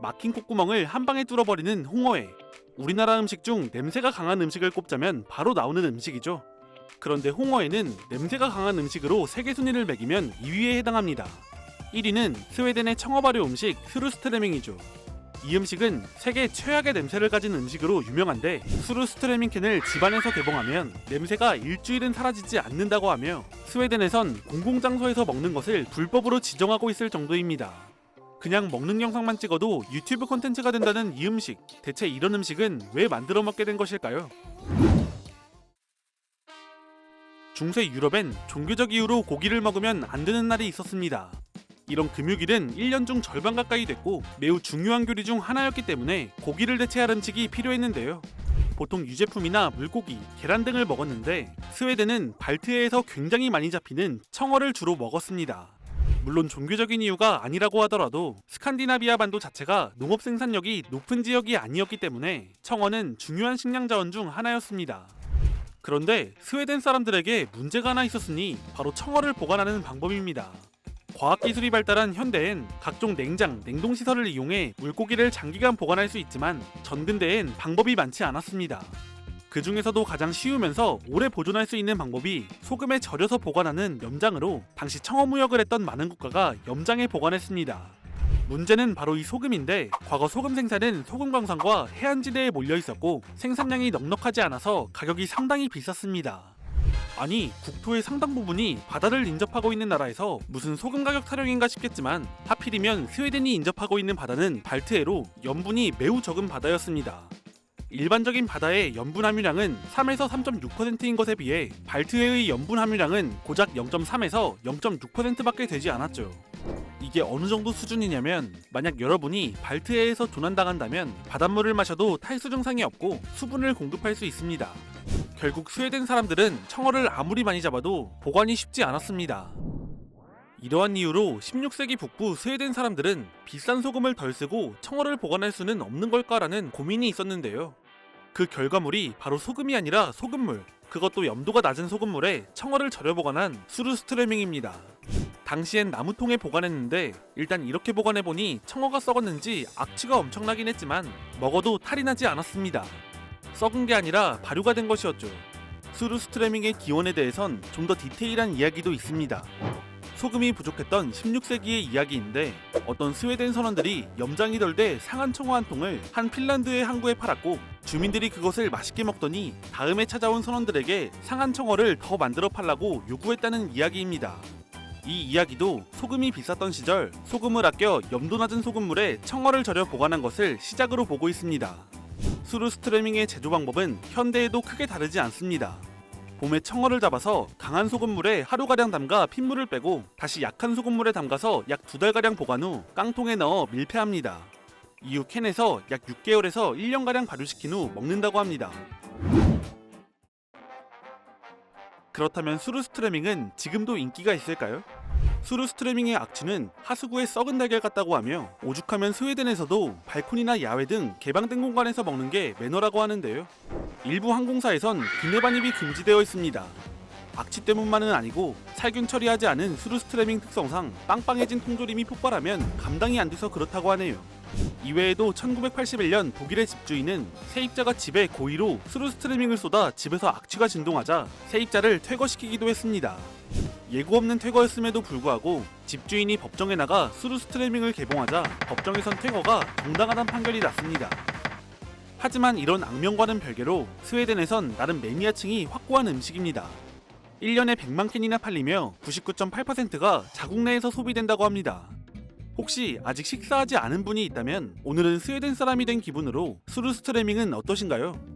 막힌 콧구멍을 한 방에 뚫어버리는 홍어회. 우리나라 음식 중 냄새가 강한 음식을 꼽자면 바로 나오는 음식이죠. 그런데 홍어회는 냄새가 강한 음식으로 세계 순위를 매기면 2위에 해당합니다. 1위는 스웨덴의 청어 발효 음식 스루스트레밍이죠. 이 음식은 세계 최악의 냄새를 가진 음식으로 유명한데, 스루스트레밍 캔을 집안에서 개봉하면 냄새가 일주일은 사라지지 않는다고 하며 스웨덴에선 공공장소에서 먹는 것을 불법으로 지정하고 있을 정도입니다. 그냥 먹는 영상만 찍어도 유튜브 콘텐츠가 된다는 이 음식, 대체 이런 음식은 왜 만들어 먹게 된 것일까요? 중세 유럽엔 종교적 이유로 고기를 먹으면 안 되는 날이 있었습니다. 이런 금요일은 1년 중 절반 가까이 됐고 매우 중요한 교리 중 하나였기 때문에 고기를 대체할 음식이 필요했는데요. 보통 유제품이나 물고기, 계란 등을 먹었는데 스웨덴은 발트해에서 굉장히 많이 잡히는 청어를 주로 먹었습니다. 물론 종교적인 이유가 아니라고 하더라도 스칸디나비아 반도 자체가 농업 생산력이 높은 지역이 아니었기 때문에 청어는 중요한 식량 자원 중 하나였습니다. 그런데 스웨덴 사람들에게 문제가 하나 있었으니 바로 청어를 보관하는 방법입니다. 과학기술이 발달한 현대엔 각종 냉장, 냉동시설을 이용해 물고기를 장기간 보관할 수 있지만 전근대엔 방법이 많지 않았습니다. 그 중에서도 가장 쉬우면서 오래 보존할 수 있는 방법이 소금에 절여서 보관하는 염장으로 당시 청어 무역을 했던 많은 국가가 염장에 보관했습니다. 문제는 바로 이 소금인데, 과거 소금 생산은 소금 광산과 해안지대에 몰려 있었고 생산량이 넉넉하지 않아서 가격이 상당히 비쌌습니다. 아니, 국토의 상당 부분이 바다를 인접하고 있는 나라에서 무슨 소금 가격 타령인가 싶겠지만 하필이면 스웨덴이 인접하고 있는 바다는 발트해로 염분이 매우 적은 바다였습니다. 일반적인 바다의 염분 함유량은 3에서 3.6%인 것에 비해 발트해의 염분 함유량은 고작 0.3에서 0.6%밖에 되지 않았죠. 이게 어느 정도 수준이냐면, 만약 여러분이 발트해에서 조난당한다면 바닷물을 마셔도 탈수 증상이 없고 수분을 공급할 수 있습니다. 결국 스웨덴 사람들은 청어를 아무리 많이 잡아도 보관이 쉽지 않았습니다. 이러한 이유로 16세기 북부 스웨덴 사람들은 비싼 소금을 덜 쓰고 청어를 보관할 수는 없는 걸까라는 고민이 있었는데요. 그 결과물이 바로 소금이 아니라 소금물, 그것도 염도가 낮은 소금물에 청어를 절여 보관한 스루스트레밍입니다. 당시엔 나무통에 보관했는데 일단 이렇게 보관해보니 청어가 썩었는지 악취가 엄청나긴 했지만 먹어도 탈이 나지 않았습니다. 썩은 게 아니라 발효가 된 것이었죠. 스루스트레밍의 기원에 대해선 좀 더 디테일한 이야기도 있습니다. 소금이 부족했던 16세기의 이야기인데, 어떤 스웨덴 선원들이 염장이 덜 돼 상한 청어 한 통을 한 핀란드의 항구에 팔았고 주민들이 그것을 맛있게 먹더니 다음에 찾아온 선원들에게 상한 청어를 더 만들어 팔라고 요구했다는 이야기입니다. 이 이야기도 소금이 비쌌던 시절 소금을 아껴 염도 낮은 소금물에 청어를 절여 보관한 것을 시작으로 보고 있습니다. 스루스트레밍의 제조 방법은 현대에도 크게 다르지 않습니다. 봄에 청어를 잡아서 강한 소금물에 하루가량 담가 핏물을 빼고 다시 약한 소금물에 담가서 약 2달가량 보관 후 깡통에 넣어 밀폐합니다. 이후 캔에서 약 6개월에서 1년가량 발효시킨 후 먹는다고 합니다. 그렇다면 스루스트레밍은 지금도 인기가 있을까요? 스루스트레밍의 악취는 하수구의 썩은 달걀 같다고 하며, 오죽하면 스웨덴에서도 발코니나 야외 등 개방된 공간에서 먹는 게 매너라고 하는데요. 일부 항공사에선 기내 반입이 금지되어 있습니다. 악취 때문만은 아니고 살균 처리하지 않은 스루스트레밍 특성상 빵빵해진 통조림이 폭발하면 감당이 안 돼서 그렇다고 하네요. 이외에도 1981년 독일의 집주인은 세입자가 집에 고의로 스루스트레밍을 쏟아 집에서 악취가 진동하자 세입자를 퇴거시키기도 했습니다. 예고 없는 퇴거였음에도 불구하고 집주인이 법정에 나가 스루스트레밍을 개봉하자 법정에선 퇴거가 정당하다는 판결이 났습니다. 하지만 이런 악명과는 별개로 스웨덴에선 나름 매니아층이 확고한 음식입니다. 1년에 100만 캔이나 팔리며 99.8%가 자국 내에서 소비된다고 합니다. 혹시 아직 식사하지 않은 분이 있다면 오늘은 스웨덴 사람이 된 기분으로 스루스트레밍은 어떠신가요?